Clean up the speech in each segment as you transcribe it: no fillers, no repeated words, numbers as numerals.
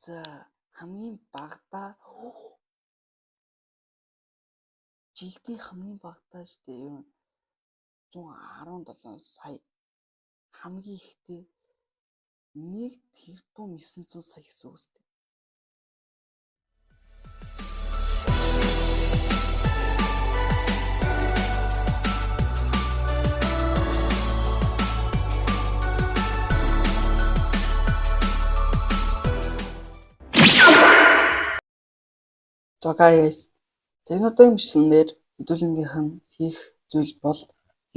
За хамгийн багадаа жилдээ хамгийн багадаа штэ юм 117 сая хамгийн ихтэй 1 тэрбум 900 сая гэсэн үг үстэй. За guys, энэ удаагийн бичлэгнээр хэдүүлэнгийнх нь хийх зүйл бол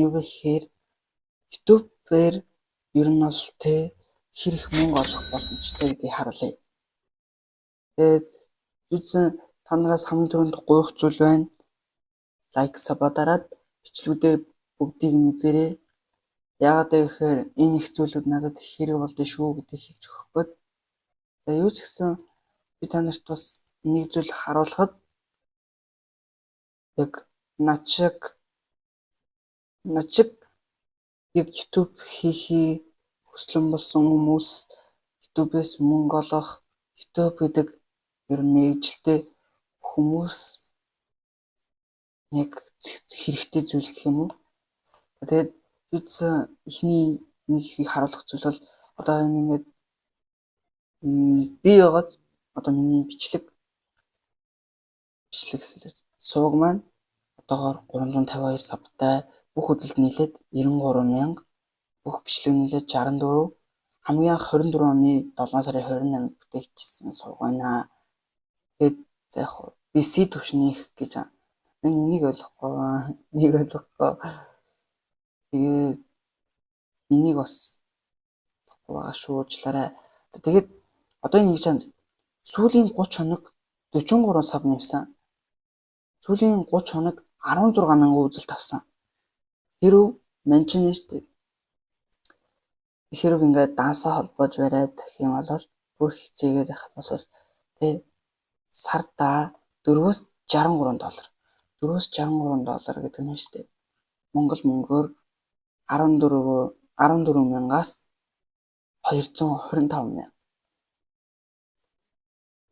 юу вэ гэхээр YouTube-ээр ер нь бол хэрэг мөнгө олох боломжтой гэдгийг харуулъя. Тэгээд үзсэн та нараас хамгийн түрүүнд гуйх зүйл байна. Лайк, сабаа дараад бичлэгүүдээ бүгдийг нь үзээрэй. Яагаад гэхээр энэ их зүйлүүд надад хэрэг болдсон шүү гэдгийг хэлж өгөх гээд. Тэгээ юу ч гэсэн би та нарт бас нэг зүйл харуулхад яг начиг яг YouTube хийхий хүслэн болсон хүмүүс, YouTube-ээс мөнгө олох, YouTube гэдэг ер нь мэргэжилтэй хүмүүс яг хэрэгтэй зүйл гэх юм уу. Тэгээд үзсэн эхний нэг их харуулах зүйл бол одоо энэ ингээд би ягаад одоо миний бичлэг сууг маань одоогоор 352 сабтай, бүх үзэлт нийлээд 93,000, бүх бичлэг нийлээд 64, хамгийн анх 24 оны 7 сарын 28-нд бүтээгдсэн сууг байна. Тэгээд яг би C төвшнийг гэж энийг ойлгохгүй. Тэгээд энийг бас байгаа шуурчлаарай. Тэгээд одоо энэ гэж сүүлийн 30 хоног 43 сав нэмсэн. Сүүлийн 30 хоног 16,000 үзэлт авсан. Хэрв меншин штэ. Хэрв ингээд дансаа холбоож бариад гэх юм бол бүр хичээгээд явах бас тий сарда 4-өөс 63 доллар. 4-өөс 63 доллар гэдэг нь штэ. Монгол мөнгөөр 14,000-аас 225,000.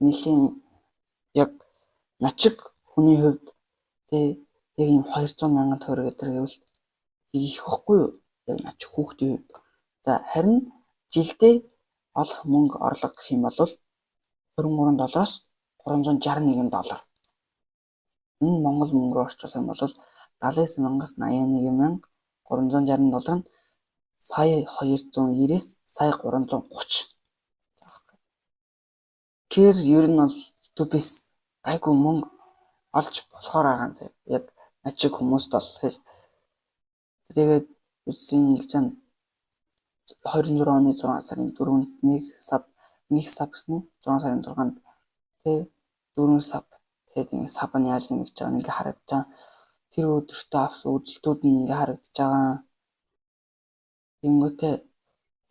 Нилийн яг начиг хүний хувьд тэг яг юм 200,000 төгрөг гэдэг гэвэл их ихгүй юу? Яг начиг хүүхдийн хувьд. За харин жилдээ олох мөнгө орлого гэх юм бол 23 доллароос 361 доллар. Энэ монгол мөнгөөр орчуулах юм бол 79,000-аас 81,360 доллар нь сая 290-ээс сая 330. Тэр ер нь бол YouTube-с гайгүй мөнгө олж болохоор байгаа юм. Яг начиг хүмүүст бол тэгээд үзсэн нэг ч 24 оны 6 сарын 4-нд нэг саб гэсний 6 сарын 6-нд тэг 4 саб тэгээд ингэ саб нь яаж нэмэгдэж байгаа нь ингэ харагдаж байгаа. Тэр өдөртөө авсан үзэлтүүд нь ингэ харагдаж байгаа. Тэнгүүтээ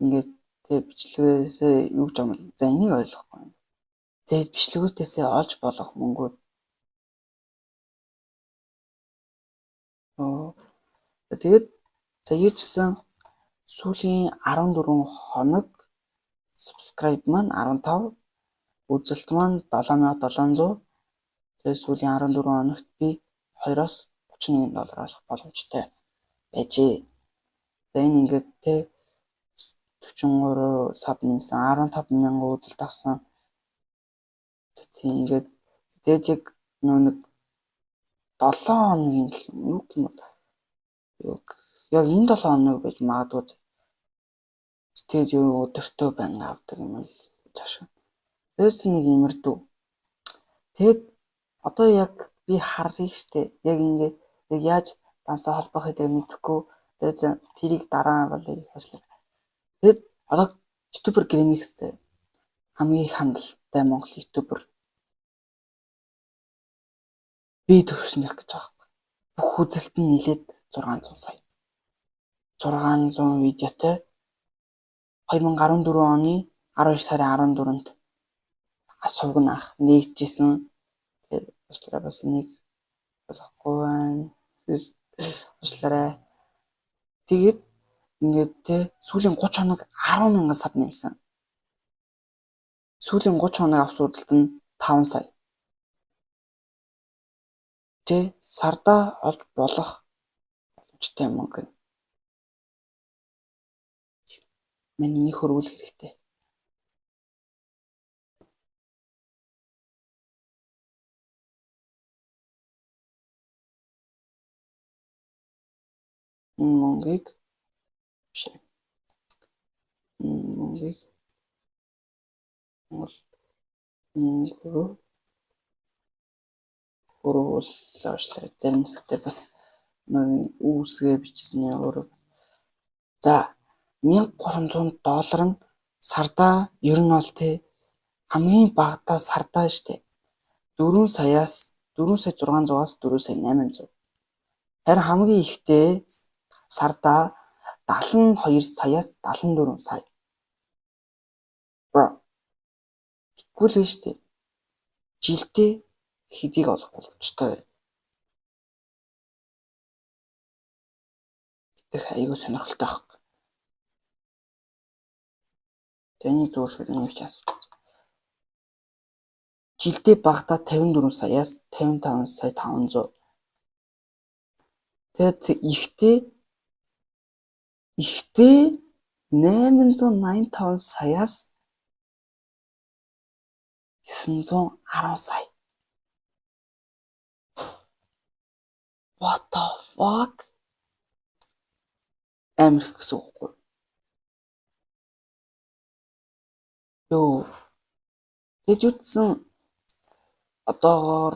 ингээд тэг бичлэгээс юу гэж юм бэ? За энийг ойлгохгүй. Тэгээд бичлэгүүдээсээ олж болох мөнгүүд тэгээд яжсэн сүүлийн 14 хоног subscribe маань 15, үзэлт маань 7700. Тэгээд сүүлийн 14 хоногт би 2-оос 31 доллар олох боломжтой байжээ. За энэ ингээд тэг 43 саб нэмсэн, 15,000 үзэлт авсан. Тийм ингээд тэгээд яг нэг 7 хоногийн юу гэх юм бол яг энэ 7 хоног байж магадгүй. Тэгээд юу өдөртөө банг авдаг юм л тааш. Тэрс нэг имэрдүү. Тэгээд одоо яг би харлыг штэ. Яг ингээд яаж дансаа холбох гэдэг мэдэхгүй. Тэгээд тэрийг дараа болыг хашлаа. Тэгээд одоо YouTuber Grammy-тэй хамгийн хандлттай монгол YouTuber би төвшнөх гэж байгаа. Бүх үзэлт нь нийлээд 600 сая. 600 видеотой 2014 оны 12 сарын 14-нд асуугнах нэгжсэн. Тэгээд уучлаарай бас нэг болохгүй байна. Уучлаарай. Тэгээд ингээд сүүлийн 30 хоног 10,000 саб нэмсэн. Сүүлийн 30 хоног авсан үзэлт нь 5 сая. Тэ сардаа олж болох боломжтой юм гэнэ. Миний хөрвөл хэрэгтэй. Мөнгийг хөрвүүлж зарим хэсэгтээ бас үүсгээ бичсэн өөрөө. За $1300 нь сардаа ер нь бол тэ хамгийн багадаа сардаа штэ 4 саяас 4,600-аас 4,800. Харин хамгийн ихтэй сардаа 72 саяас 74 сая. Тэгвэл биш үү? Жилдээ хэдийг олох боломжтой вэ? Тэгэх айгүй сонирхолтой баг. Тэний зуршил нэг ч асууж. Жилдээ багадаа 54 саяас 55 сая 500. Тэгээд ихтэй 885 саяас 910 сая. What the fuck? Амар их гэсэн үг үү? Йоо. Тэгж үтсэн одоогоор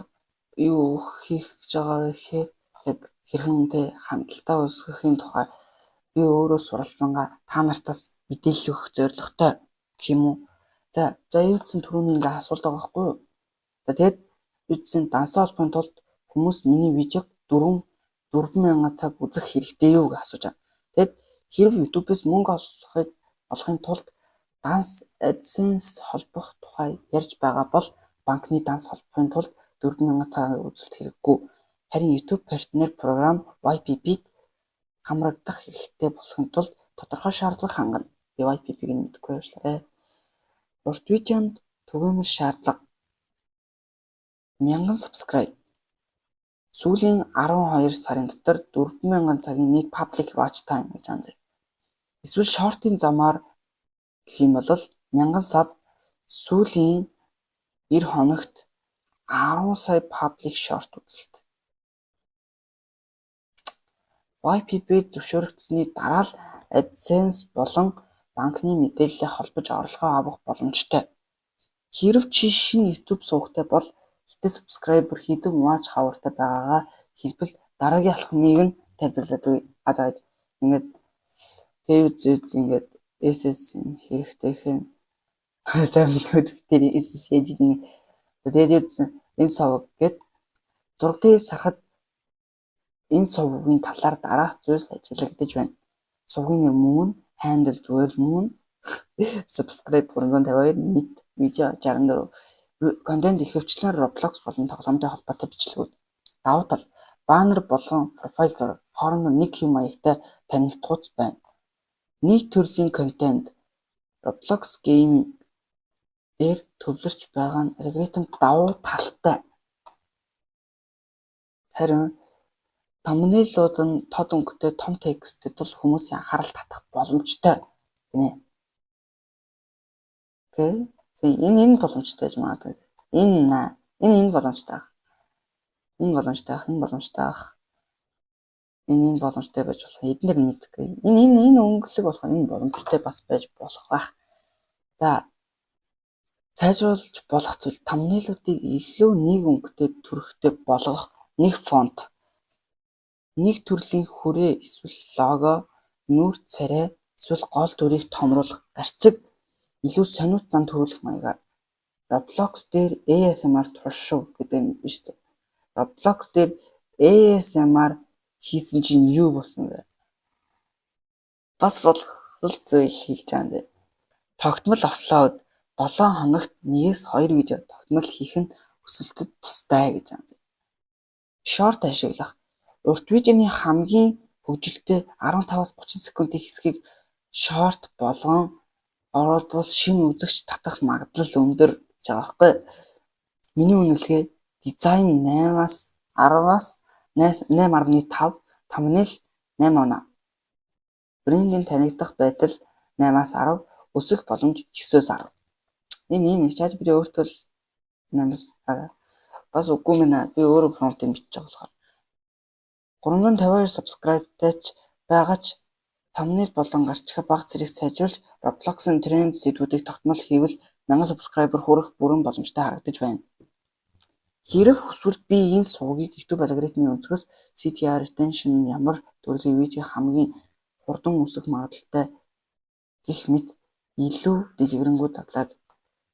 юу хийх гэж байгаа гэхээр яг хэрхэн тэ хандлтаа өсгөхийн тухай би өөрөө суралцсангаа та нартаас мэдээлэл өгөх зорилготой гэх юм уу. За юуцсан түрүүний ингээ асуулт байгаа байхгүй юу? За тэгээд юуцсан дансаа холбооны тулд хүмүүс миний видеог 4,000 цаг үзэх хэрэгтэй юу гэж асууж байгаа. Тэгэд хэрэг YouTube-ээс мөнгө олохын тулд данс AdSense холбох тухай ярьж байгаа бол банкны данс холбохын тулд 4,000 цагийн үзэлт хэрэггүй. Харин YouTube партнер програм YPP-г хамрагдах хэрэгтэй болохын тулд тодорхой шаардлага хангана. Би YPP-г мэдгүй явуулаарай. Урт видеонд түгээмэл шаардлага 1000 subscribe. Сүүлийн 12 сарын дотор 4,000 цагийн нэг public watch time гэж байна. Эсвэл short-ын замаар гэх юм бол 1000 sub сүүлийн 90 хоногт 10 сая public short үзэлт. YPP зөвшөөрөгдсөний дараа л AdSense болон банкны мэдээллээ холбож орлогоо авах боломжтой. Хэрэв чи шинэ YouTube суугтай бол хэдэн subscriber хэдэн watch hour-тай байгаагаа хэлбэл дараагийн алхмыг нь тайлбарлаад өгье. Тэгээд ингээд TVZ ингээд SS хэрэгтэй хэм. Замнууд дээр SS ээжний тэгээд энэ сувг гээд зургийг сахад энэ сувгийн талаар дараах зүйлс ажиллагдаж байна. Сувгийн мөн handle зүгээр мөн subscribe 352 нийт видео 64 контент ихэвчлэн Roblox болон тоглоомтой холбоотой бичлэгүүд. Давуу тал баннер болон профайл зураг хоорондоо нэг хэм маягтай танигдахуйц байна. Нэг төрлийн контент Roblox гейм дээр төвлөрч байгаа нь алгоритм давуу талтай. Харин thumbnail-ууд нь тод өнгөтэй том текстэд бол хүмүүсийн анхаарал татах боломжтой гинэ. Окей. Энэ боломжтой гэж магадгүй. Энэ боломжтой байх. Энэ боломжтой байж болох. Эднэр мэдгүй. Энэ өнгөлөг болох энэ боломжтой бас байж болох байх. За сайжруулж болох зүйл thumbnail-уудыг илүү нэг өнгөтэй төрхтэй болгох нэг фонт, нэг төрлийн хүрээ эсвэл лого, нүүрс царай эсвэл гол дүрийг томруулах гарчиг илүү сониуц зан төрүүлэх маягаар Roblox дээр ASMR туршив гэдэг юм биш үү? Roblox дээр ASMR хийсэн чинь юу болсон бэ? Бас болгол зүйл хийж байгаа юм. Тогтмол апплод 7 хоногт 1-2 видео тогтмол хийх нь өсөлтөд тустай гэж байна. Short ашиглах урт видеоны хамгийн хөгжилтэй 15-30 секундын хэсгийг short болгон ороод бол шинэ үзэгч татах магадлал өндөр гэж байгаа байхгүй. Миний үнэлгээ дизайн 8-аас 10-аас 8.5, thumbnail 8 оноо. Брендийн танигдах байдал 8-аас 10, өсөх боломж 9-өөс 10. Энэ ChatGPT өөртөө л 8-аас 10. Бас үгүй мэнэ. Би өөрөө промптыг бичиж байгаа болохоор. 352 subscribe-тай ч байгаа ч thumbnail болон гарчхаа бага зэрэг сайжруулж Roblox-ын тренд сэдвүүдийг тогтмол хийвэл 1000 subscriber хүрэх бүрэн боломжтой харагдаж байна. Хэрэг хүсвэл би энэ сувгийг YouTube алгоритмын өнцгөөс CTR retention ямар төрлийн видео хамгийн хурдан өсөх магадaltaй гэх мэт илүү дэлгэрэнгүй задлаад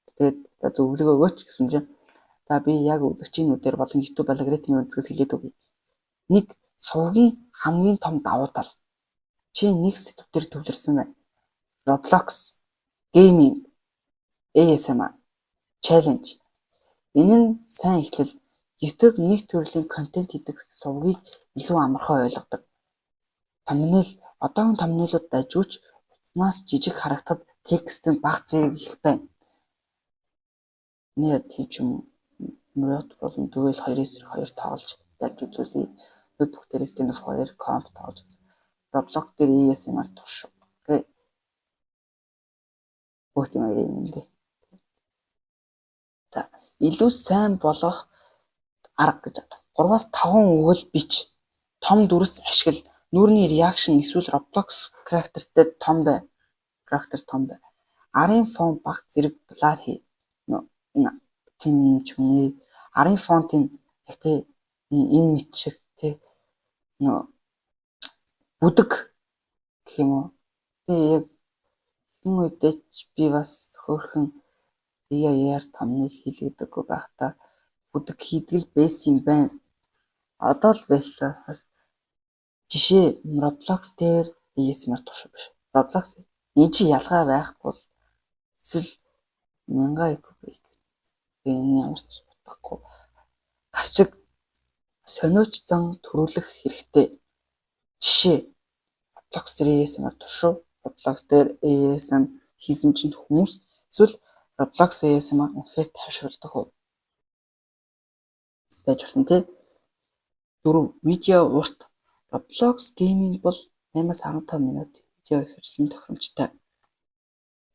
тэгээд зөвлөгөө өгөөч гэсэн чинь та би яг үзэгчийнүүдээр болон YouTube алгоритмын өнцгөөс хэлээд өгье. 1. Сувгийн хамгийн том давуу тал. Чи нэг сэдв дээр төвлөрсөн байна. Roblox, gaming, ASMR, challenge. Энэ нь сайн эхлэл. YouTube нэг төрлийн контент хийдэг сувгийг илүү амархан ойлгодог. Thumbnail, одоогийн thumbnail-ууд дажууч утнаас жижиг харагдахад текстэн бага зэрэг их байна. Нэр тийм ч юм мод болон дүүл 2/2 тоолж ялж үзүүлээ. Бүх дээрээс тийм 2 комп тоолж. Roblox дээр ASMR турш. Окей. Бүх юм юм. За, илүү сайн болох арга гэж байна. 3-аас 5 өгөл бич. Том дүрс ашигла. Нүрийн реакшн эсвэл Roblox characterтэй том бай. Character том бай. Арын фон баг зэрэг блар хий. Энэ тийм ч юм нэ. Арын фонтын яг тэ энэ мэт шиг тэ бүдэг гэх юм уу. Тэгээ яг энэ үедээ би бас хөөрхөн яар thumbnail хийлгэдэггүй байхдаа бүдэг хийдэг л байсан юм байна. Одоо л байлаа. Жишээ Roblox дээр ASMR турш биш. Roblox энэ чи ялгаа байхгүй бол эсвэл 1000 IQ break. Энэ ямар ч утгагүй. Гарчиг сониуч зан төрүүлэх хэрэгтэй. Жишээ Roblox дээр ASMR турш. Roblox дээр ASMR хийсэн чинь хүмүүс эсвэл Roblox ASMR үнэхээр тайвшруулдаг уу? Байж болно тий. 4. Видео урт. Roblox gaming бол 8-аас 15 минут видео ихэвчлэн тохиромжтой.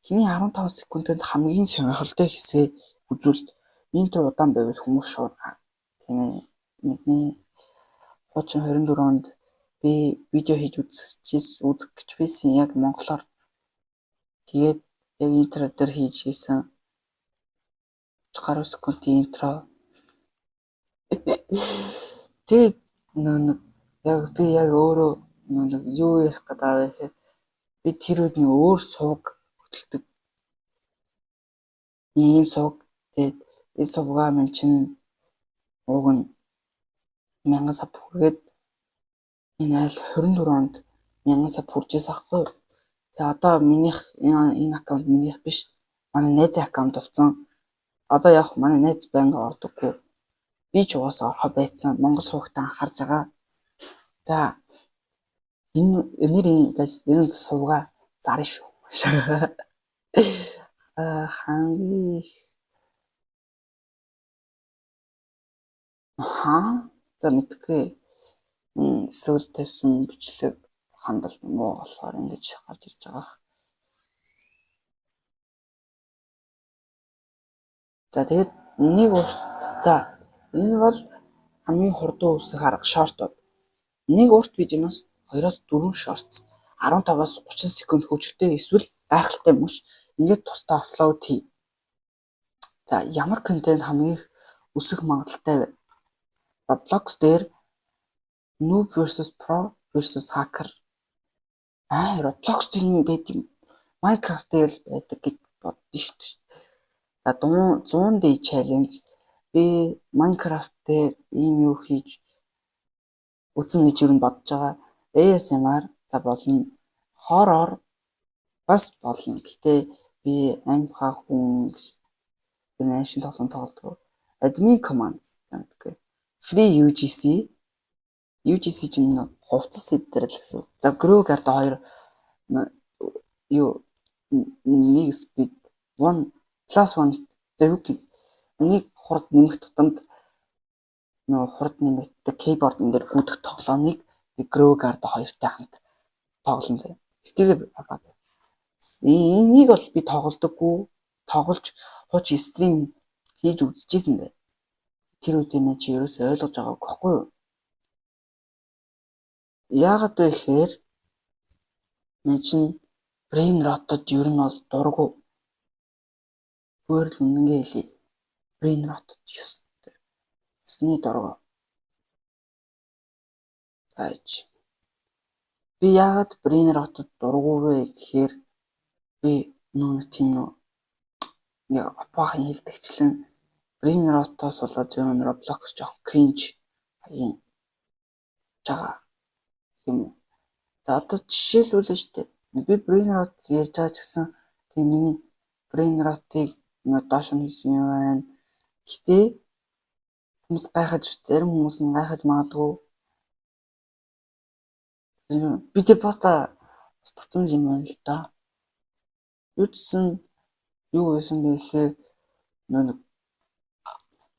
Хиний 15 секундэд хамгийн сонирхолтой хэсгээ үзүүл. Интро удаан байвал хүмүүс шууд тийм нэгний 24 онд би видео хийж үзэх гэж байсан яг монголоор. Тэгээд яг интро дээр хийж хийсэн 30 секундын интро. Тэгээд яг би яг өөрөө юу ярих гэдэг вэ гэхээр би тэр үдний өөр сувг хөтэлдэг. Ийм сувг тэгээд энэ сувгаа минь чинь уг нь 1000 сав хүргээд энэ айл 24 онд 1000 сав хүрчээс ахгүй. Тэгээ одоо минийх энэ аккаунт минийх биш. Манай найзын аккаунт болсон. Одоо яг манай найз байнга ордоггүй. Би ч угаасаа орхоо байцсан. Монгол сувгтаа анхаарж байгаа. За энэ сувга зарна шүү. Хамгийн за мэдгүй. Эсвэл тавьсан бичлэг хандалт муу болохоор ингэж гарч ирж байгаа. За тэгээд энэ бол хамгийн хурдан үсэх арга шортууд. Нэг урт видеоноос 2-4 шортс 15-аас 30 секунд хөвчлөлтэй эсвэл гайхалтай мөч ингээд тусдаа аплод хий. За ямар контент хамгийн их өсөх магадaltaй вэ? Roblox дээр noob versus pro versus hacker. Roblox дээр юм байд юм. Minecraft дээр л байдаг гэж боддоо шүү дээ. За 100 day challenge би Minecraft дээр ийм юу хийж үзэн гэж юу бодож байгаа. ASMR за болно. Horror бас болно. Гэтэ би амхаа хүн animation тоглодог. Admin command гэдэг. Free UGC чинь хувцас сэдвэр л гэсэн. За Grow Guard 2 юу нэг speed 1 plus 1 зөв нэг хурд нэмэх тутамд нөө хурд нэмэгддэг keyboard дээр гүйдэх тоглоомыг би Grow-гаар хоёртой хамт тоглоом заяа. Стил энийг бол би тоглодоггүй. Тоглож хууч стрим хийж үзчихсэн дээ. Тэр үед юм чи ерөөсөй ойлгож байгаагүй байхгүй юу? Яагаад вэ гэхээр мен чин brain rot-од ер нь бол дургу. Өөрөлд үнэнгээ хэлье. Brain rot-од ёсны дургу. Айч. Би яагаад brain rot-од дургу вэ гэхээр би нүүн тийм нөө нэг апахан хэлдэгчлэн brain rot-оос болоод зөвхөн Roblox жоох cringe аян жага юм. За одоо жишээлбэл шүү дээ. Би brain rot ярьж байгаа ч гэсэн тийм миний brain rot-ыг доош нь хийсэн юм байна. Гэтэ хүмүүс гайхаж, зарим хүмүүс нь гайхаж магадгүй. Би тэр поста устгацсан юм байна л да. Юусэн юу байсан бэ гэхээр нэг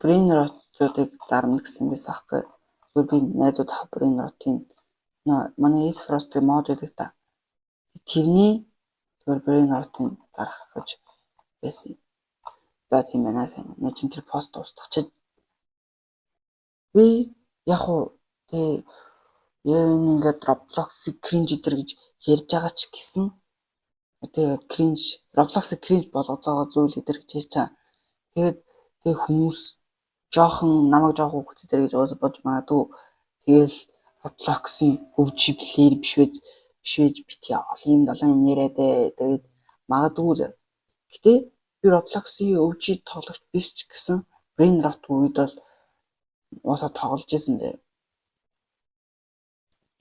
brain rot-ыг зарна гэсэн байсан аахгүй. Зүгээр би найзууд brain rot-ийн манай X-Frost-ийн мод гэдэг та. Тэрний зүгээр brain rot-ыг зарах гэж байсан. За тийм байна. Мен чинь тэр пост устгачаад би яг уу тэг ингээд Roblox-ыг cringe дэр гэж ярьж байгаа ч гэсэн тэгээ cringe Roblox-ыг cringe болгож байгаа зүйл эдэр гэж ярьж байгаа. Тэгээд хүмүүс жоохон намайг жоох хүүхэд дэр гэж бодож магадгүй. Тэгэл Roblox-ын өвчи плеер биш байж бити олон 7 юм яриад тэгээд магадгүй. Гэтэ би Roblox-ын өвчи тоглогч биш ч гэсэн brain rot үед бол уусаа тоглож байсан дээ.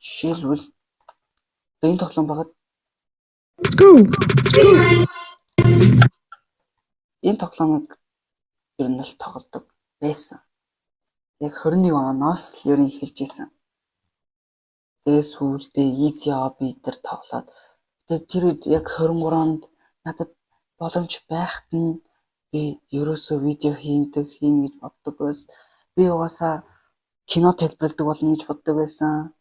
Жишээлбэл энэ тоглоом багт энэ тоглоомыг ер нь л тоглодог байсан. Яг 21 оноос л ер нь эхэлж байсан. Тэгээ сүүлдээ easy hobby дээр тоглоод тэгээ тэр үед яг 23-нд надад боломж байхад нь би ерөөсөө видео хийнэ гэж боддог байсан. Би угаасаа кино тайлбарладаг болно гэж боддог байсан.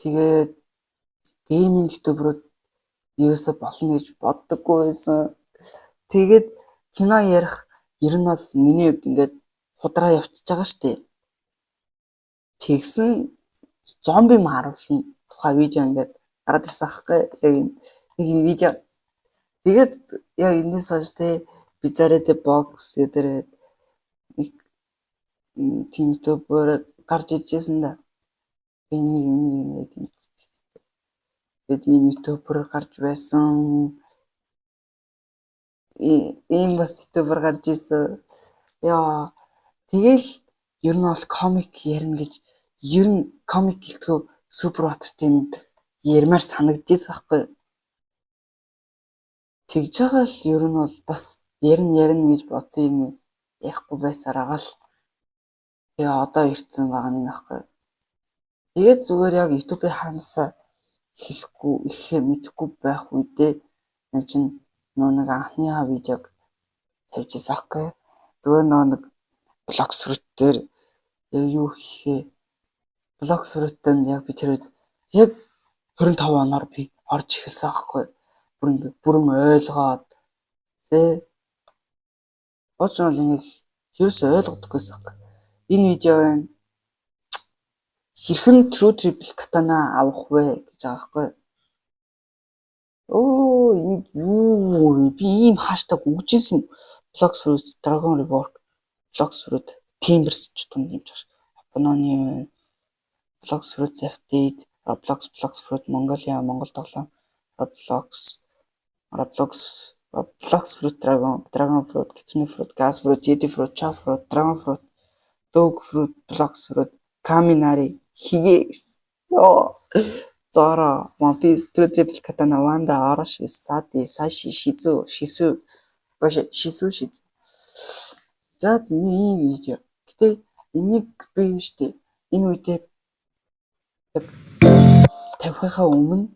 Тэгээд гейминг ютуберүүд ерөөсөө болно гэж боддоггүй байсан. Тэгээд кино ярих ер нь бол миний хувьд ингээд худраа явчихж байгаа шүү дээ. Тэгсэн зомби Marvel-ийн тухай видео ингээд гараад ирсэн аахгүй. Яг нэг видео. Тэгээд яг энэс хойш те Bizarre Box гэдэг нэг тийм ютубер гарч ижсэн да. Би нэг тэгээд ийм ютубер гарч байсан. Ийм бас ютубер гарч ирсэн. Яа. Тэгэл ер нь бол комик ярина гэж ер нь комик гэлтгөө супер баттай юм ярмаар санагдчихсан байхгүй. Тэгж байгаа л ер нь бол бас ярина гэж бодсон юм яахгүй байсараа л тэгээ одоо ирсэн байгаа нэг аахгүй. Тэгээд зүгээр яг YouTube-ийн хаанасаа эхлэхээ мэдэхгүй байх үедээ мен чинь нэг анхныхаа видеог тавьж ирсэн аахгүй. Зүгээр нэг блог сүрт дээр юу хийхээ блог сүртэн яг би тэр үед яг 25 оноор би орж эхэлсэн аахгүй. Бүрэн ойлгоод тэ боч бол ингэ ерөөсөй ойлгодоггүйсэн аахгүй. Энэ видео байна. Хэрхэн True Triple Katana авах вэ гэж байгаа аахгүй. Би ийм хаштаг үгжсэн блог сүрт Dragon Rework блог сүрт Timbers ч юм юм чаш. Апноны блог сүрт Zafted Roblox блог сүрт Mongolia Монгол тоглоом Roblox fruit Dragon fruit Kitsune fruit Gas fruit Jedi fruit Cha fruit Dragon fruit Dog fruit Blox fruit Kaminari Hige Zoro One Piece True Triple Katana Wanda Orochi Sati Sashi Shizu За ийм видео. Гэтэ энийг би юм штэ. Энэ үедээ яг тавихынхаа өмнө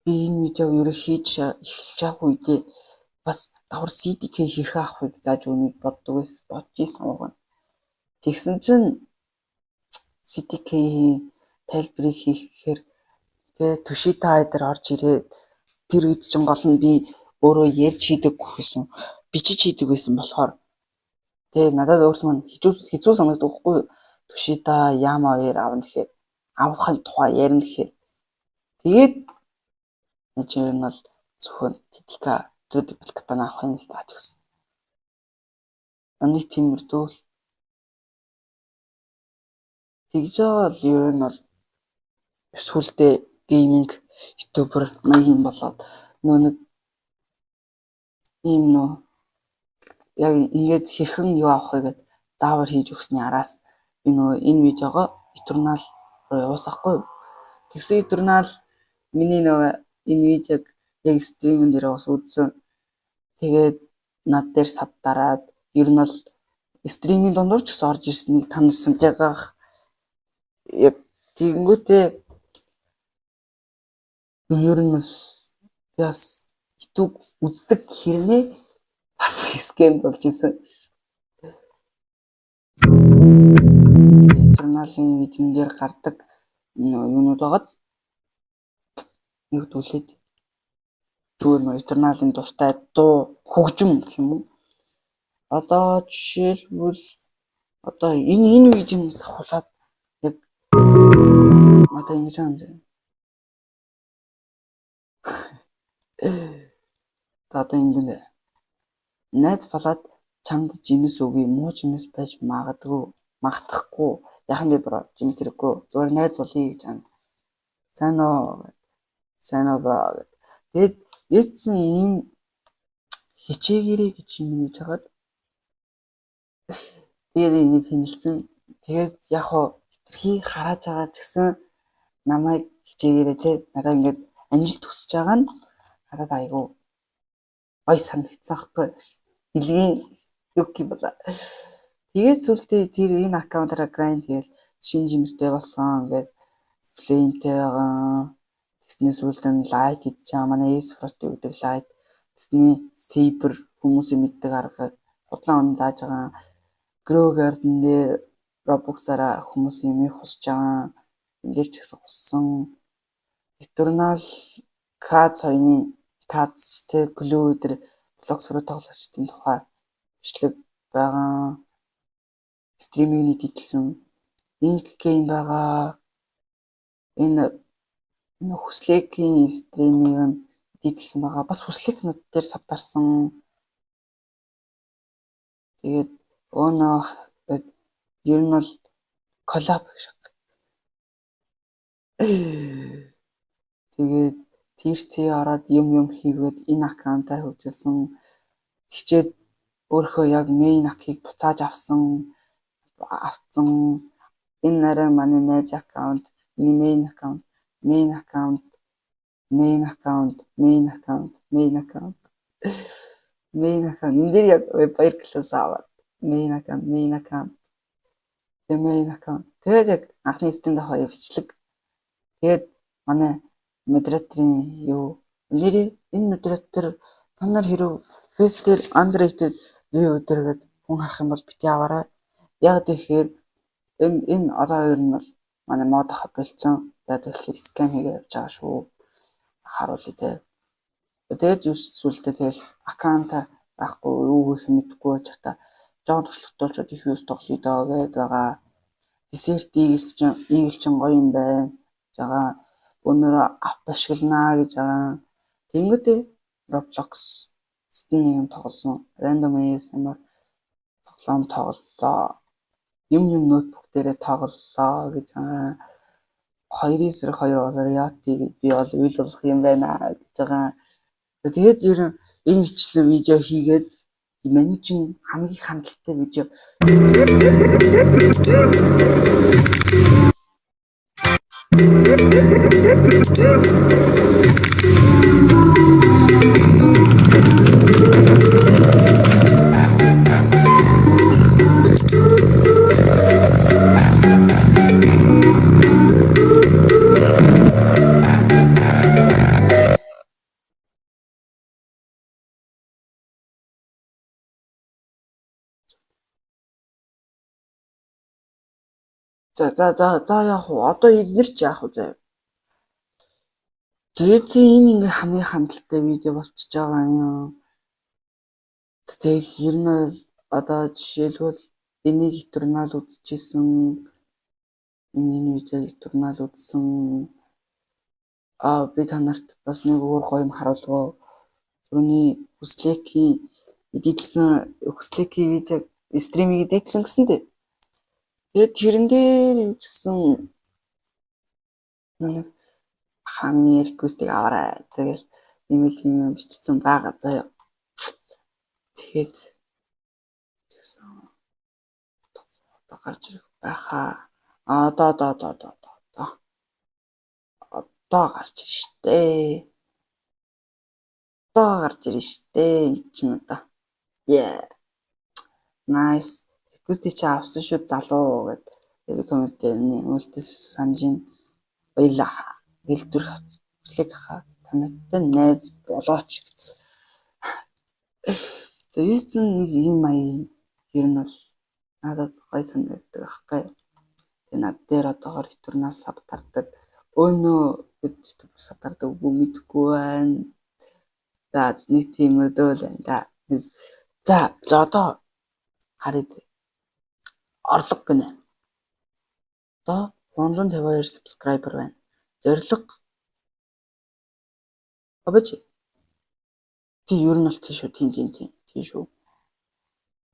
би энэ видеог ерөө хийж эхэлж явах үедээ бас давхар CDK хэрхэн авахыг зааж өгнө гэж бодож ийсэн байгаа. Тэгсэн чинь CDK-ийн тайлбарыг хийх гэхээр тэгээ Toshiba дээр орж ирээд тэр үед чинь гол нь би өөрөө ярьж хийдэг гэсэн бичиж хийдэг байсан болохоор тэгээ надад өөрсмөө хэцүү санагддаг байхгүй юу? Toshiba Yama 2 авна гэхээр авахын тухай ярина гэхээр тэгээд энэ нь бол зөвхөн Titika Triple Katana авахын л тааж гисэн. Аны тиймэрдүү л тэгж байгаа л ер нь бол сүүлдээ гейминг ютубер маягийн болоод нэг ийм яг ингээд хэрхэн юу авахыг заавар хийж өгсөний араас би энэ видеого Eternal руу явуулсахгүй. Тэгсэн Eternal миний энэ видеог яг стримэн дээр бас үзсэн. Тэгээд над дээр сав дараад ер нь бол стримийн дундуур ч гэсэн орж ирснийг та нар санаж байгаа. Яг тэгэнгүүтээ ер нь бас бас YouTube үздэг хэрнээ бас скэм болж исэн. Eternal-ийн видеон дээр гардаг юунууд байгаад нэг түлээд зүгээр Eternal-ийн дуртай дуу хөгжим гэх юм уу? Одоо жишээлбэл одоо энэ видеоноос хулаад яг одоо ингэж юм. Одоо ингэ найз болоод чамд жимс өгье, муу жимс байж магадгүй яхан би бро жимс хэрэггүй зүгээр найз болъё гэж ана. Сайн уу бро. Тэгээд яцсан ийм хичээгээрэй гэж юм гэж хагаад тэгээд энийг хинэлцэн тэгээд яг хоо хитрхи харааж байгаа ч гэсэн намайг хичээгээрэй те надаа ингээд амжилт хүсэж байгаа нь надад айгу гой санагдсан байхгүй хэлгийн юу юм бол тэгээд сүлдээ тэр энэ аккаунтаараа грайнд хийгээл шинэ жимстэй болсон ингээд флеймтэй байгаа. Тэсний сүлдээ нь лайт хийж байгаа. Манай Ace-Frost гэдэг лайт. Тэсний Saber хүмүүсийн мэддэг арга худлаа он зааж байгаа. Grow Garden дээр Roblox-аараа хүмүүсийн юм хусж байгаа. Эндэр ч гэсэн хуссан. Eternal Cards хоёрын Cards тэ Glue дээр блог сурах тоглогчдын тухай бичлэг байгаа. Стриминг хийдэлсэн. Link game байгаа. Энэ хүслэгийн стриминг хийдэлсэн байгаа. Бас хүслэгнүүд дээр савдарсан. Тэгээд ер нь бол коллаб шиг. Тэгээд TRC ороод юм хийгээд энэ аккаунтаа хөгжүүлсэн. Хичээд өөрөө яг main аккаунтыг буцааж авсан. Энэ нараа манай найз аккаунт, main аккаунт. Энэ дээр яг баяр класс аваад main аккаунт. Тэгээд яг анхны стенд хоёр бичлэг. Тэгээд манай модераторын энэ модератор та нар хэрэг фэстээр underrated review дээргээд хүн харах юм бол бити аваарай. Яг тэгэхээр энэ одоо ер нь бол манай мод ах болцсон. Яг тэгэхээр скам хийгээ явж байгаа шүү. Харуулъя зэ. Тэгээд зүйлсээ тэгэл аккаунта байхгүй юу гэх мэдгүй байж та жоон туршлагатуулчод их юус тоглоё доо гээд байгаа. Десерт ийгэлчин гоё юм байна. Жага өнөр ап ашигланаа гэж байгаа. Тэнгүүтээ Roblox стим юм тоглосон. Random ASMR тоглоом тоглолоо. Юм ноутбук дээрээ тоглолоо гэж байгаа. 2 сар 2 болоор яати би бол үйл болох юм байна гэж байгаа. Тэгээд ер нь энэ бичлэг видео хийгээд миний чинь хамгийн хангалттай видео За яах вэ? Одоо эднэр ч яах вэ заяа? Зээзээ энэ ингээ хамгийн хандлттай видео болчихж байгаа юм. Тэгэл ер нь одоо жишээлбэл энийг итурнаал үзчихсэн, энэ видеог итурнаал үзсэн. Би та нарт бас нэг өөр гоё юм харуулв. Түрүүний Хүслекийн видеог стримийг эдитсэн гэсэн дээ. Тэгээд тэрэн дээр юусэн нэг хамны реквестийг аваарай. Тэгээд ийм бичсэн байгаа заяа. Тэгээд одоо гарч ирэх байхаа. Одоо гарч ирж штэ. Энд чинь одоо. Yeah. Nice. Реквестийг чи авсан шүү залуу гэдэг комментний үлдэс санжин баялаа. Дэлгэрэх хүслэг хаа танайтай найз болооч гэсэн. Тэгээд нэг ийм маяг ер нь бол надад гоё санагддаг аахгүй. Тэгээд над дээр одоогоор итурнаа сабтардаг. Өнөө ютуб сабтардаг үгүй мэдгүй байна. За нэг тийм өдөөл байна да. За одоо харъя. Орлого гинэ. Одоо 352 subscriber байна. Зорилго обож тий ер нь бол тий шүү. Тий шүү.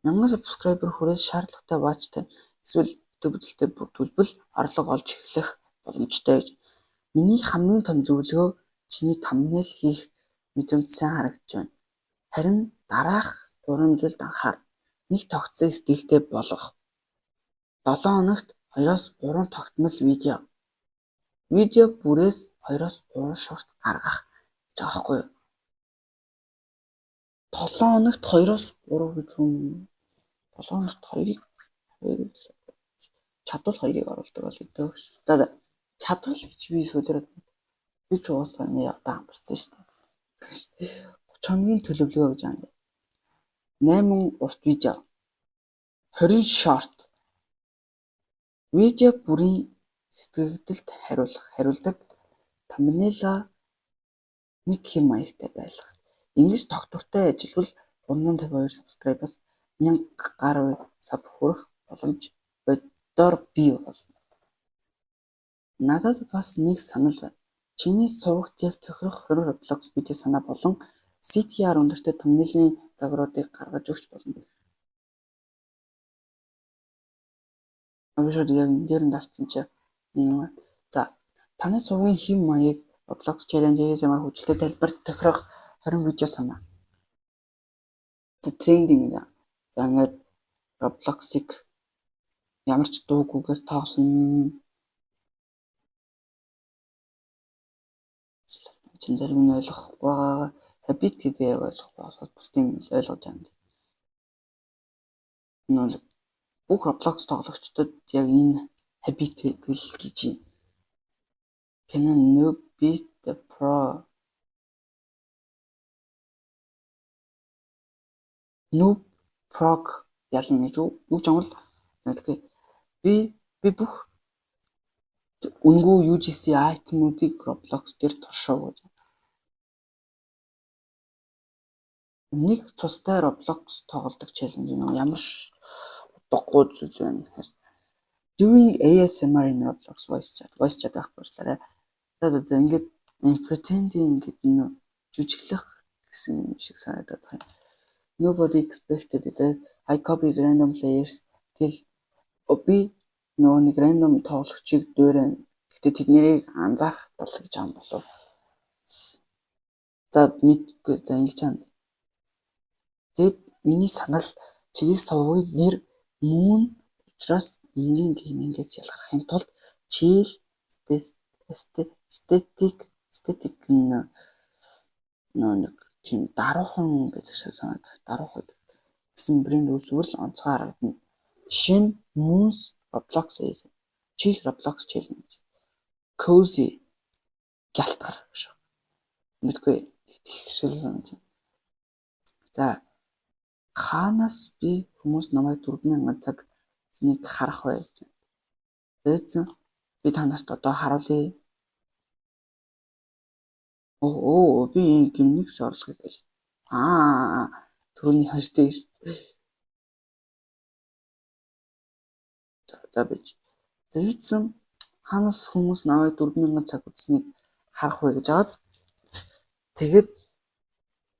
1000 subscriber хүрээд шаардлагатай watchтай эсвэл YouTube үзэлтэд бүрдүүлбэл орлого олж эхлэх боломжтой гэж. Миний хамгийн том зөвлөгөө чиний thumbnail хийх мэдрэмж сайн харагдаж байна. Харин дараах 3 зүйлд анхаар. Нэг тогтсон стилтэй болгох. 7 хоногт 2-3 тогтмол видео. Видео бүрээс 2-3 шорт гаргах гэж байгаа хгүй юу? 7 хоногт 2-3 гэж юм. 7 хоногт 2-ыг чадвал 2-ыг оруулдаг бол өдөөгш. За чадвал гэж би сүүлрээд би ч уусаа нэ одоо амарсан шүү дээ. 30 хоногийн төлөвлөгөө гэж байна. 8 урт видео. 20 шорт. Видео бүрийн сэтгэгдэлд хариулдаг thumbnail-а нэг хэм маягтай байлгах. Ингэж тогтвортой ажиллавал 352 subscribe-аас 1000 гаруй саб хүрэх боломж боддоор бий болно. Надад бас нэг санал байна. Чиний сувагтыг тохирох 20 Roblox видео санаа болон CTR өндөртэй thumbnail-ийн загваруудыг гаргаж өгч болно. Авшууд яг энэ дээр нь дарцсан чи юм. За таны сувгийн хэм маяг Roblox challenge-ээс ямар хүчтэй тайлбарт тохирох 20 видео санаа. Трендинг. За ингээд Roblox-ыг ямар ч дуугүйгээр тоосон. Чин зарим нь ойлгохгүй. Habit гэдэг яг ойлгохгүй. Бусдын ойлгож байна. Энэ бүх Roblox тоглогчдод яг энэ habit гэж юм. Can a noob beat the pro? Noob prog ялна гэж юу ч юм бол тэгэхээр би бүх үнгүй UGC айтемуудыг Roblox дээр туршаа гэж. Нэг цустай Roblox тоглодог челленж нь ямар утгагүй зүйл байна гэхээр doing ASMR in Roblox voice chat байхгүй шээ. За ингээд pretending гэдэг нь жүжиглэх гэсэн юм шиг санагдаад байна. Nobody expected it. I copied random players. Тэгэл би нөгөө нэг random тоглогчийг дөөрэн. Гэтэ тэднийг анзаарах тал гэж юм болов. За мэдгүй за ингэж чанд. Тэгэд миний санал чиглэл сувгийн нэр мөн учраас энгийн геймингээс ялгархын тулд chill aesthetic нэг тийм даруухан гэдэг шиг санагдав. Даруухан гэсэн брэнд үүсвэл онцгой харагдана. Жишээ нь Moons Roblox Chill Roblox Challenge. Cozy гялтгар шүү. Мэдгүй ихшил санаж. За хаанаас би хүмүүс намайг 4000 цаг нэг харах вэ гэж. Зээсэн би та нарт одоо харуулъя. Оо би гимник орлого гэж. Түрүүний хаштай. За бич. Зээсэн ханаас хүмүүс намайг 4000 цаг үзснийг харах вэ гэж аваад тэгээд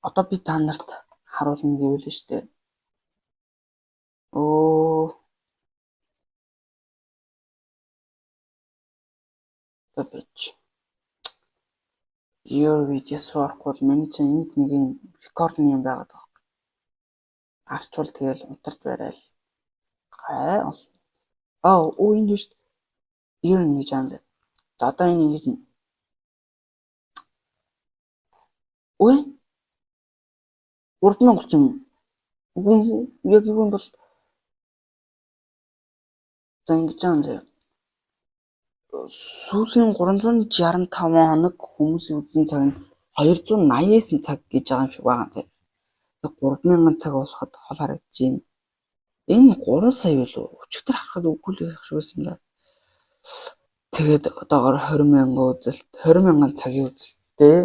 одоо би та нарт харуулна гэвэл нь штэ. За бич. Your videos руу орохгүй бол миний чинь энд нэг юм рекорд юм байгаад байна. Арчвал тэгэл унтарч байрал. Энэ шүү дээ. Ер нь гэж аанаа. За одоо энэ ингэж Ой 3000 юм. Яг юу юм бол за ингэж аанаа. Сүүлийн 365 хоног хүмүүсийн үзсэн цаг нь 289 цаг гэж байгаа юм шиг байгаа зэ. 3000 цаг болоход хол харагдаж байна. Энэ 3 сая билүү? Өчигдөр харахад үгүй л байх шиг байсан юм да. Тэгээд одоогоор 20,000 үзэлт, 20,000 цагийн үзэлттэй.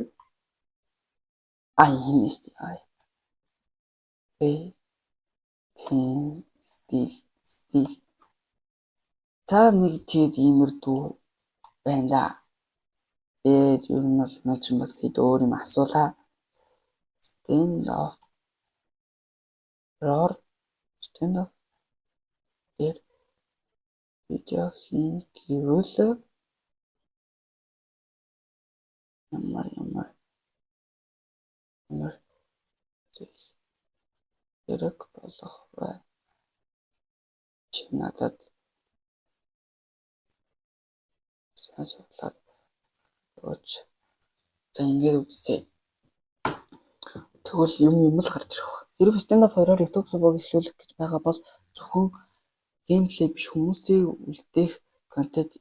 Энэ шүү дээ. Стил. За нэг тэгэд иймэрдүү байна да. Ер нь бол мань ч бас хэд өөр юм асуулаа. Stand off дээр видео хийн гэвэл ямар хэрэг болох вэ? Чи надад сануулаад өгөөч. За ингээд үзье. Тэгвэл юм л гарч ирэх баг. Хэрвээ stand up хоёроор YouTube сувг эхлүүлэх гэж байгаа бол зөвхөн геймплей биш хүмүүсийг үлдээх контент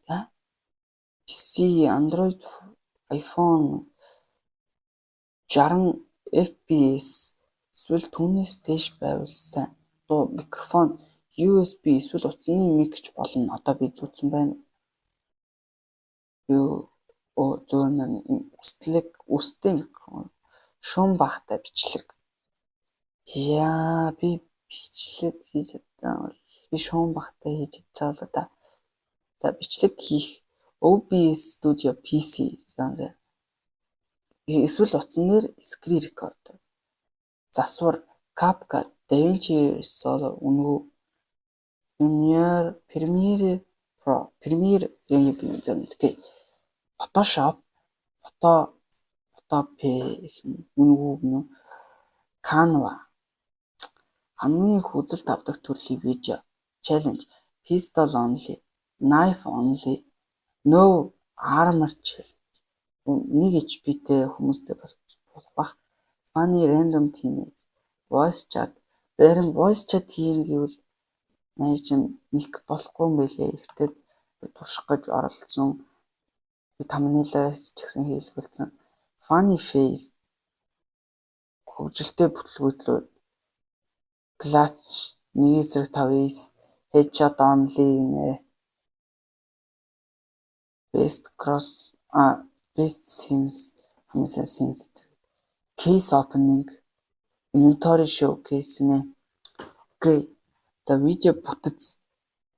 PC, Android, iPhone 60 FPS эсвэл түүнээс дээш байвал сайн. Дуу микрофон USB эсвэл утасны мик ч болно. Одоо би зүүцэн байна. Зөөнө үстэй шуум багтай бичлэг. Би бичлэг хийж чадсан бол би шуум багтай хийж чадчихлаа да. За бичлэг хийх OBS Studio PC гэдэг. Эсвэл утсан дээр screen recorder. Засвар CapCut, DaVinci Resolve үнэгүй Premiere Pro, Premiere Photoshop, үнэгүй Canva. Хамгийн их үзэлт авдаг төрлийн видео challenge, pistol only, knife only, no armor challenge. Нэг HP-тэй хүмүүстэй бас болох. Funny random teammates, voice chat. Бэрэн voice chat хийн гэвэл наа чинь нэг болохгүй юм байлээ. Ихтэй турших гэж оролцсон. Би thumbnail-аас ч гэсэн хийлгэлсэн. Funny face. Хөгжилтэй бүтлгүүтлүүд. Clutch 1/5 headshot only best scenes case opening inventory showcase окей. За видео бүтэц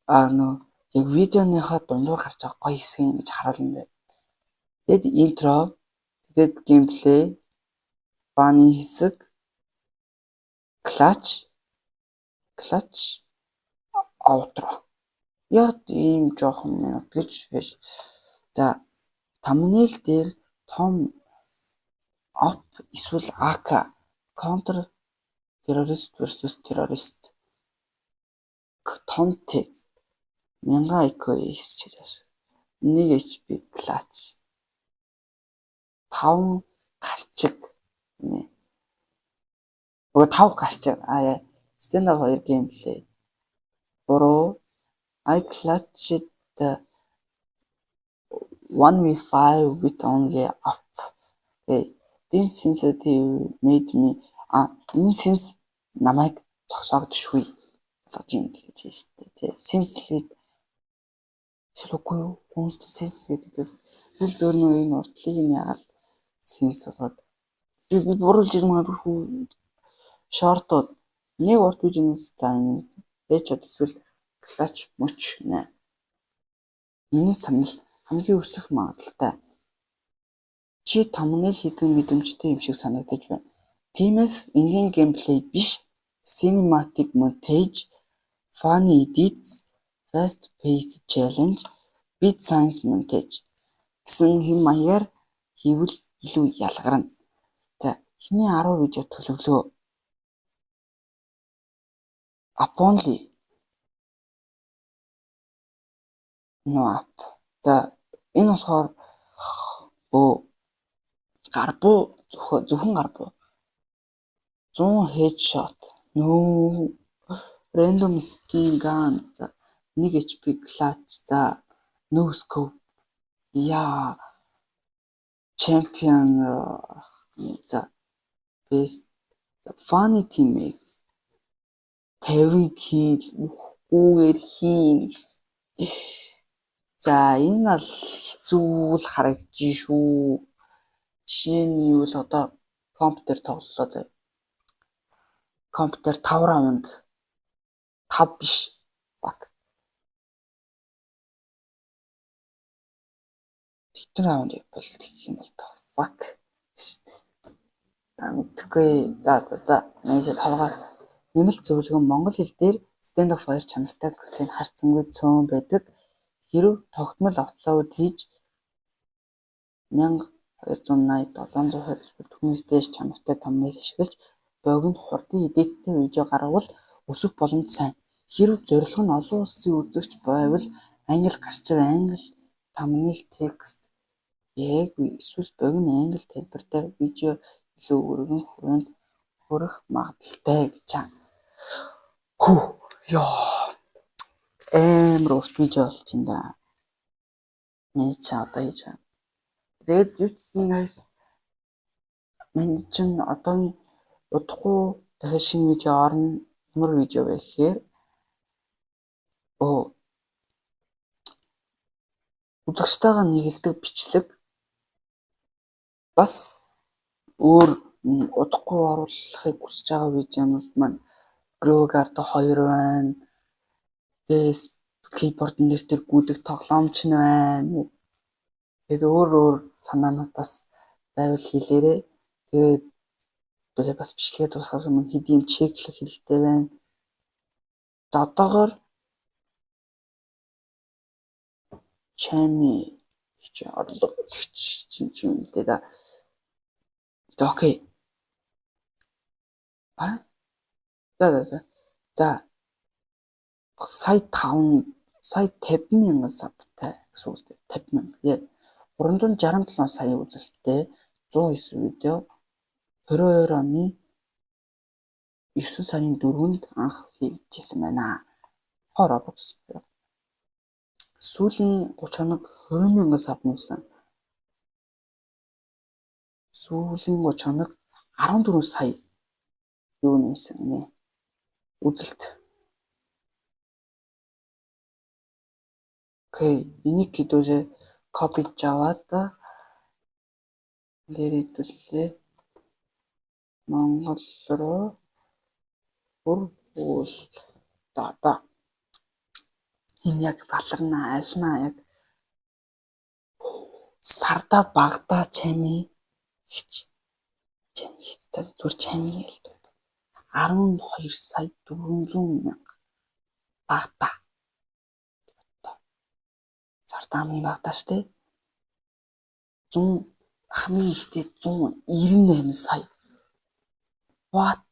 яг видеоныхаа дундуур гарч байгаа гоё хэсэг юм гэж харуулна байна. Тэгэд интро, тэгэд геймплей, funny хэсэг, clutch, outro. Яг ийм жоохон минут гэж биш. За thumbnail дээр том op эсвэл AK counter terrorist versus terrorist том текст 1000 IQ хийж 1 HP clutch 5 гарчиг 5 гарчиг stand up 2 геймплей буруу I clutched 1v5 with only up. This sensitive made me энэ sense намайг зогсоогдшгүй болгож юм гэж хэлж штэ. Sensitive Чилүүгүй юу? Хүмүүс ч сенс гэдэг. Хэл зөөр нөө энэ уртлыг нь яагаад сенс болгоод би буруулж ирэх магадгүй шортууд нэг урт вижнээс за энэ бэчод эсвэл клач мөч нэ. Миний санал хамгийн өсөх магадaltaй. Чи тамнал хідэн мэдрэмжтэй юм шиг санагдаж байна. Тиймээс энгийн геймплей биш, cinematic montage, funny edits, fast paced challenge, beat science montage гэсэн хэм маягаар хийвэл илүү ялгарна. За хиний 10 видео төлөвлөө. Uponly no app. За энэ болохоор гарбуу зөвхөн гарбуу 100 headshot нөө random skin gun за 1 HP clutch за no scope яа champion за best funny teammate 50 kill үгээр хийн. За энэ бол хэцүү л харагдаж шүү. Жишээ нь юу л одоо компьютер тоглолоо заяа. Компьютер 5 раунд 5 биш. Fuck. Тэдэн раунд бол гэх юм бол тоо. Fuck. Мэдхгүй. За. Нээжээ толгой нэмэлт зөвлөгөө монгол хэл дээр stand of хоёр чанартай контент харцсангүй цөөн байдаг. Хэрв тогтмол аплод хийж 1280 720 түүнээс дээш чанартай thumbnail ашиглаж богино хурдан эдиттэй видео гаргавал өсөх боломж сайн. Хэрв зорилго нь олон улсын үзэгч байвал англи гарч байгаа англи thumbnail текст ээгүй эсвэл богино англи тайлбартай видео илүү өргөн хүрээнд хүрэх магадaltaй гэж байна. Ёо. Амар урт видео болж байна да. Миний ч одоо хийж байна. Тэгээд юу ч guys миний чинь одоо удахгүй дахиад шинэ видео орно. Ямар видео вэ гэхээр үзэгчтэйгээ нийлдэг бичлэг бас өөр удахгүй оруулахыг хүсэж байгаа видеонууд маань Grogard 2 байна. Дэс keyboard-ын дээр тэр гүдэг тоглоомч нь байна. Тэгээд өөр санаанууд бас байвал хийлээрээ. Тэгээд бас бичлэгээ дуусгаас өмнө хэдийн чеклэх хэрэгтэй байна. За одоогоор чами чи орлого чи юм дээ да. За окей. За сая 50,000 сабтай гэсэн үг дээ. 50,000. 367 сая үзэлттэй 109 видео 22 оны 9 сарын 4-нд анх хийжсэн байна. Roblox. Сүүлийн 30 хоног 20,000 саб нүүсэн. Сүүлийн 30 хоног 14 сая юу нээсэн нэ үзэлт. Окей, энийг хэдүүлээ копиж аваад нэрийдүүлээ Монгол руу хөрвүүл дата. Энэ яг баларна альна яг сарда багада чами хич зүгээр чами гэлдэг. 12 сая 400 мянга багада. Сарда хамгийн багада штэ. 100 хамгийн ихтэй 198 сая. What?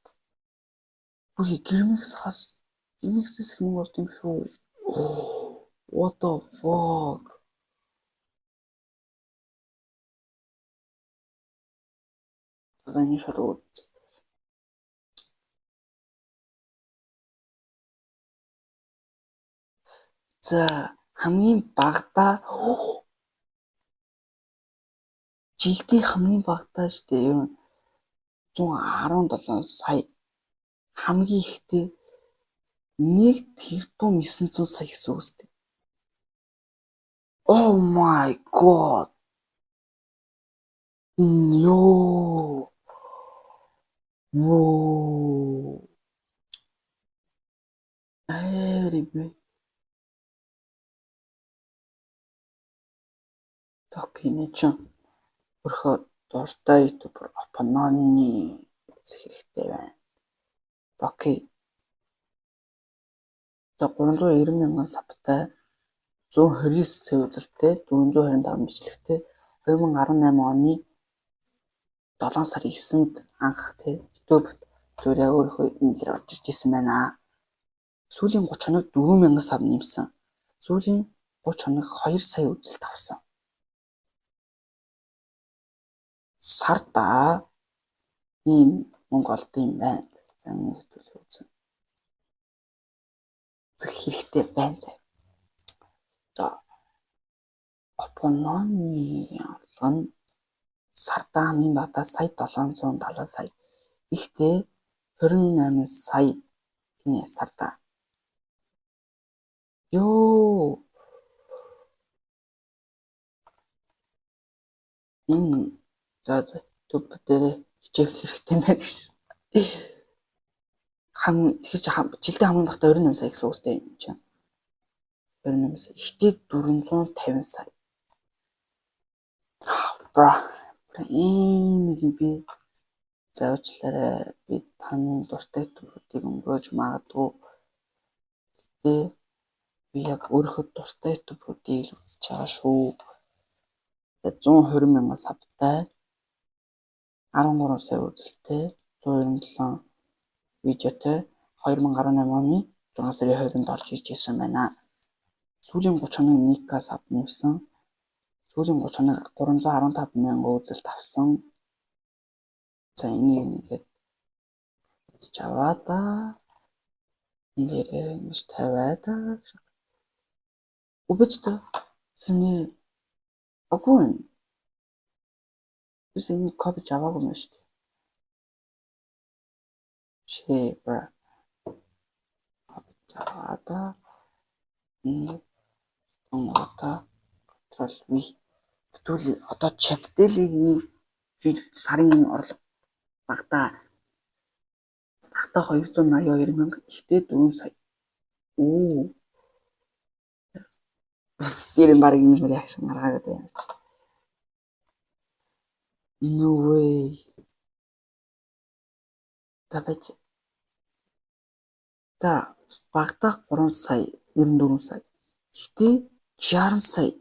Үгүй гэрмэксээс юм болт юм шүү. What the fuck? Гани шарууд. За хамгийн багада жилдийн хамгийн багада штэ ер нь 117 сая. Хамгийн ихтэй 1 тэрбум 900 сая гэсэн үг үстэй. Oh my god. Ёо. Воо. Эрибэ. Токине чон. Өрхөө дуртай ютубер Опононы үзэх хэрэгтэй байна. Токи. За 390 мянган сабтай 129 сая үзэлттэй 425 бичлэгтэй 2018 оны 7 сарын 9-нд анх YouTube-д зүгээр яг өөрөө инглээр орж ирсэн байна. Сүүлийн 30 хоног 4000 сав нэмсэн. Сүүлийн 30 хоног 2 сая үзэлт авсан. Сартаа ийм мөнгө олд юм байна. Нэг төлөв үзэн. Зэх хэрэгтэй байна. За. Опононы ялган сартаа хамгийн багадаа сая 770 сая. Ихтэй 28 сая гинэ сартаа. Ёо. За YouTube дээр хичээх хэрэгтэй байна гэж. Тэгэхээр жилдээ хамгийн багадаа 28 сая гэсэн үгтэй юм чинь. 28 сая. Ихтэй 450 сая. Бра. Ийм би заавчлаарай. Би таны дуртай ютуберуудыг өнгөрөөж магадгүй. Гэтэ би яг өөрөө дуртай ютуберуудыг л үзэж байгаа шүү. 120 мянган сабтай 13 сая үзэлттэй 197 видеотой 2018 оны 6 сарын 20-нд орж ирж ирсэн байна. Сүүлийн 30 хоног 1к саб нэмсэн. Сүүлийн 30 хоног 315 мянган үзэлт авсан. За энийг нэгээд чаваа да. Ингээд ингэж тавиа да. Убачта. Сэний агуун. Бис энийг копи аваагүй юм шүү дээ. Шэбра. Копи аваа да. Онгота контрол V. Тэгвэл одоо чаптелигийн сарын орлого багтаа 282 мянга ихтэй 4 сая. Оо. Тэр нь баг ийм реакшн гаргаад байна. No way. Табач. За багтаа 3 сая 94 сая. Ихтэй 60 сая.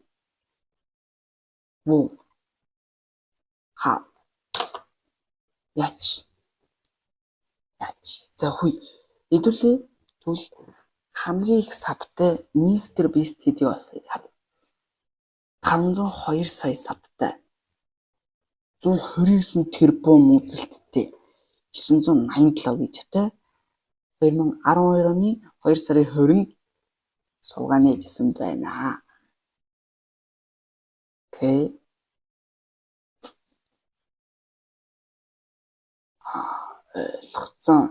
Воо. Ха. Яач. За хүй. Хэдүүлээ тэгвэл хамгийн их сабтай Mr Beast видео болсон. 502 сая сабтай 129 тэрбум үзэлттэй 987 видеотой 2012 оны 2 сарын 20-нд суугаа нээжсэн байна. Окей. Ойлгоцсон.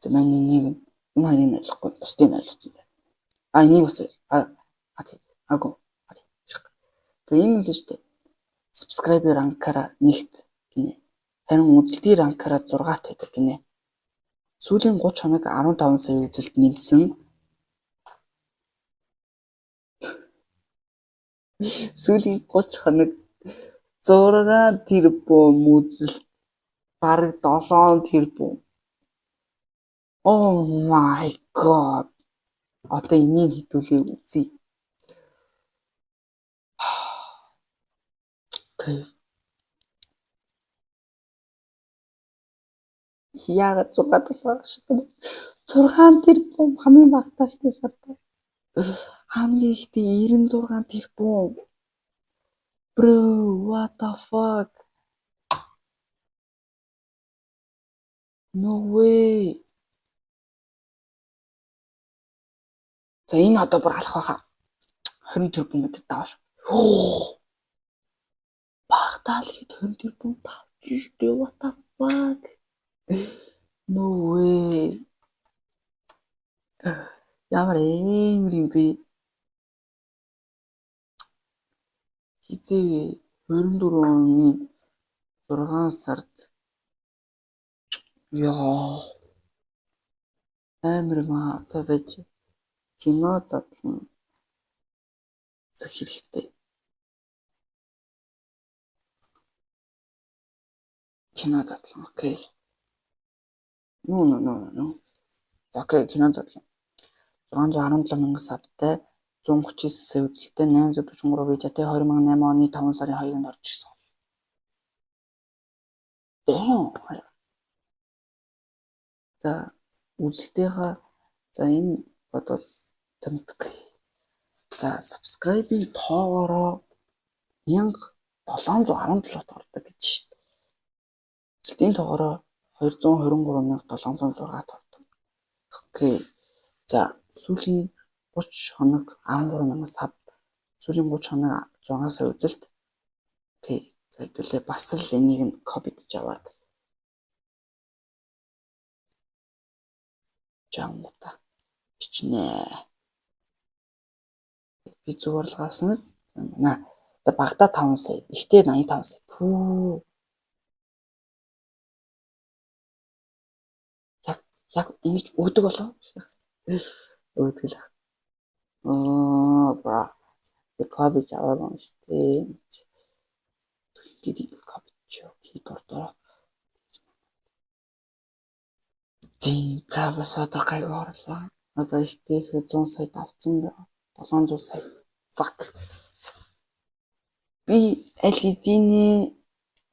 За миний нэг энэ хоёрыг ойлгохгүй бусдыг ойлгоцсон. Энийг бас агуу. За энэ л шүү дээ. Subscriber rank-аараа нэгт гинэ. Харин үзэлтийн rank-аараа 6-т байдаг гинэ. Сүүлийн 30 хоног 15 сая үзэлт нэмсэн. Сүүлийн 30 хоног 6 тэрбум үзэлт. Бараг 7 тэрбум. Oh my god. Одоо энийг хэдүүлээ үзье. Okay. Яагаад 6 тэрбум хамгийн багтааштай сартай. Хамгийн ихтэй 96 тэрбум. Bro, what the fuck? No way. За энэ одоо бүр алах байхаа. 20 тэрбум мэдээ тааш. Багтаал хэд 20 тэрбум тавьж штэ. What the fuck? No way. Ямар юм бэ? хизээвээ 24 оны 6 сард яа амар маа за байж кино задлан зах хэрэгтэй. Кино задлан окей. Нүү. Окей, кино задлан. 617 мянган сабтай 139 сая үзэлттэй 843 видеотой 2008 оны 5 сарын 2-нд орж ирсэн. За үзэлтийнхаа за энэ бодвол тэмдэг. За subscribe-ийн тоогоороо 1717-т ордог гэж шүү дээ. Үзэлтийн тоогоороо 223,706-т ордог. Окей. За сүүлийн 30 хоног 13 мянган саб, сүүлийн 30 хоног 6 сая үзэлт. Окей. За хэдүүлээ бас л энийг нь копидж аваад жамта бичнэ. Би зүгээр л гасан. За багада 5 сая, ихтэй 85 сая. Пүү. Яг ингэж өгдөг болоо. Өгдөг л. Бра. Би копидж аваад юм шүү дээ. Тэгэхэд копидж хийх дуртай. За бас одоо гайгүй орлоо. Одоо ихтэйх 100 сая давцсан байна. 700 сая. Fuck. Би аль хэдийн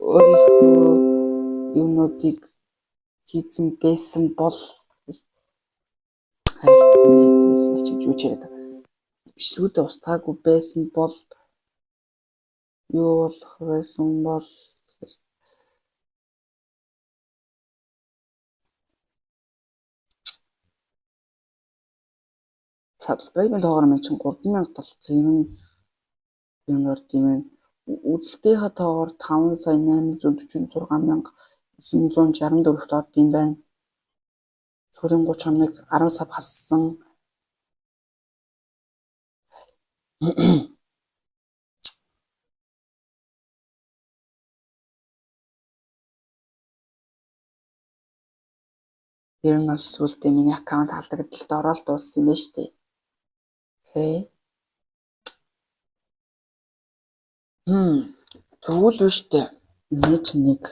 өөрийнхөө юмнуудыг хийсэн байсан бол юу ч яриад бичлэгүүдэд устгаагүй байсан бол юу болох байсан бол subscribe-ийн тоогоор минь чинь 3,000 толцсон юм орд юм байна. Үзэлтийнхаа тоогоор 5,846,964-т орд юм байна. Сүүлийн 30 хоног 10 сав хассан. Тэр нь бас сүлдээ миний аккаунт халдагдaltaд ороод дууссан юм байна шүү дээ. Окей. Тэгвэл биш дээ. Нэг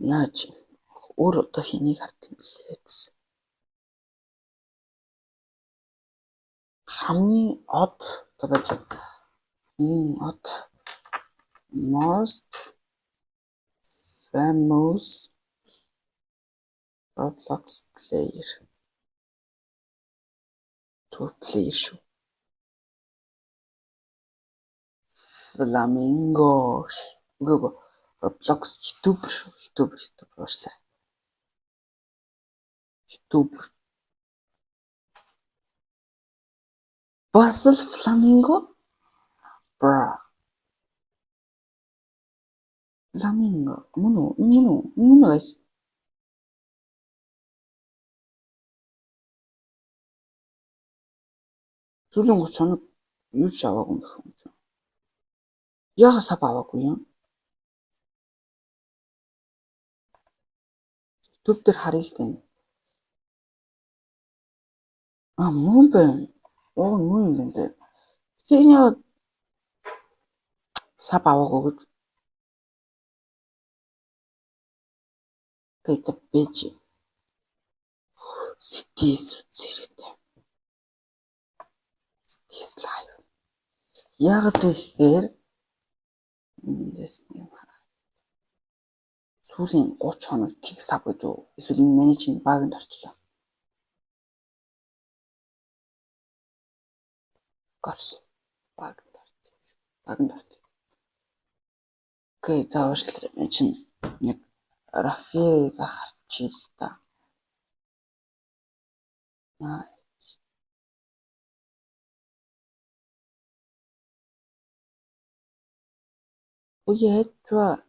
наач өөр одоо хэнийг харт юм блээ. Хамгийн од гэж од most famous Roblox player. Player шүү. Flamingo. Үгүй Roblox YouTuber шүү. YouTuber уушлаа. YouTuber. Бас л Flamingo. Bra. Flamingo. Мөн guys. Сүүлийн 30 хоног юу ч аваагүй юм шүү. Яагаад сав аваагүй юм? YouTube дээр харъя л дээ. Мөн байна. Мөн юм байна. Тэр яа сав аваагүй гэж. Гэтэл бэж. Cities зэрэгтэй. Cities live. Яагаад гэхээр сүүлийн 30 хоног кик сав гэж үү? Эсвэл менежийн багт орчлоо. Горс багт орчлоо. Окей, за уушлаа. Энд чинь нэг Рафига харчих л та. Яачва.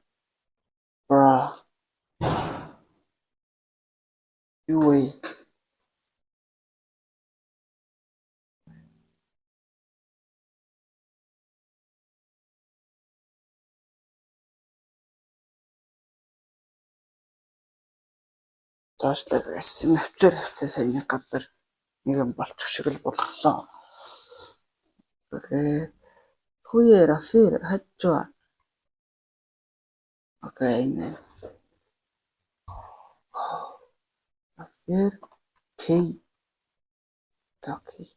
Бра. Юу вэ? Зоочлаад байсан хвцаар сая нэг газар нэгэн болчих шиг л боллоо. Окей. Хүйээр афир хажуу. Окей нэ. Афир кей. Окей.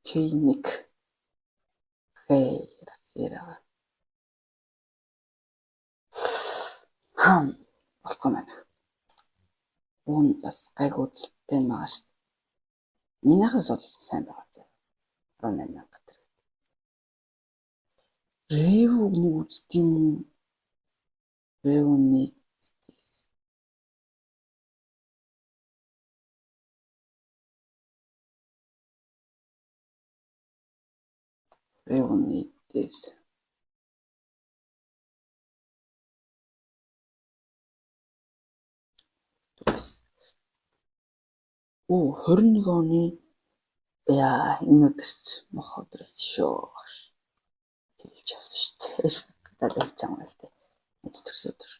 Кей нэг. Окей. Афир. Болохгүй байна. Уун бас гайгүй үзэлттэй байгаа шүү дээ. Минийхээс бол сайн байгаа зэ. 18,000 төгрөг. Рэвүг нэг үзт юм уу? Рэвүний дэс. Оо 21 оны яа энэ өдөрч мох өдрөөс шүү. Хэлж явсан шүү дээ. Далайч юм л дээ. Эцэгс өдөр.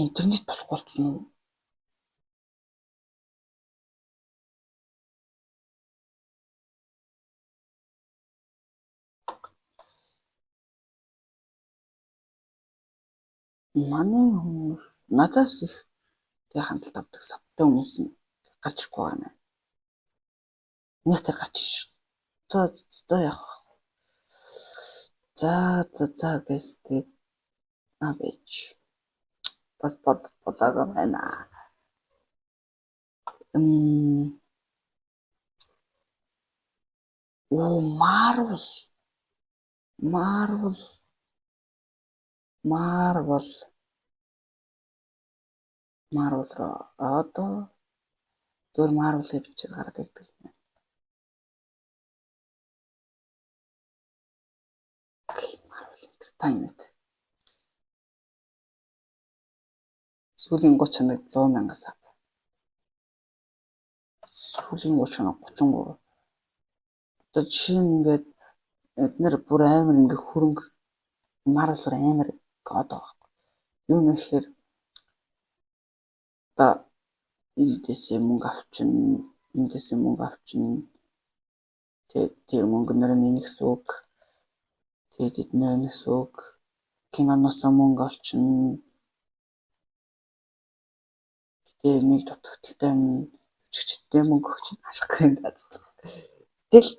Интернет болохгүй болсон уу? Манай хүмүүс надаас их тэг хандлт авдаг савтай хүмүүс нь гарч ирэхгүй байна. Нэг тэр гарч иш. За яах вэ? За гэс тэг набэж. Бас болоогүй байна. Оо Marvel руу одоо зөв Marvel-ийг бичиж гараад ирдэг юм байна. Окей, Marvel Entertainment. Сүүлийн 30 хоног 100,000-аас ав. Сүүлийн 30 хоног 33. Одоо жишээ нь ингээд эднэр бүр амар ингээ хөрөнгө Marvel амар гоод байгаа. Юу нэхэр эндээсээ мөнгө авчин. Тэр мөнгөнөр нь нэг сүг. Тэгээд эднэр нэг сүг. Киноноос мөнгө олчин. Тэгээд нэг дутагдaltaй жүжигчдээ мөнгө өгч ашиг юм даа. Тэгэл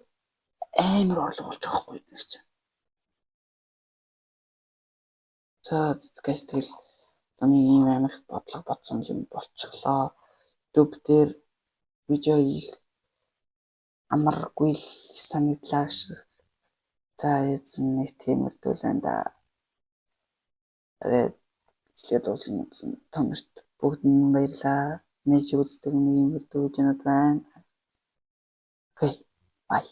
амар орлого болж байгаа хгүй эднэр чинь. За гэс тэгэл нэг ийм амар их бодлого бодсон юм болчихлоо. YouTube дээр видео хийх амаргүй санагдлаа шиг. За эзэн нэг тиймэрдүү л энэ да. Тэгээд дуусна томорт бүгд нь баярлаа. Нээж үздэг нэг юм видеонууд байна. Окей, бай.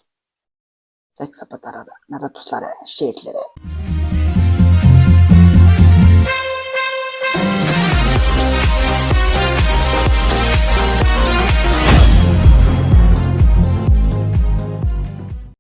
Лайк сабатараа надад туслаарай, шеэрлээрэй.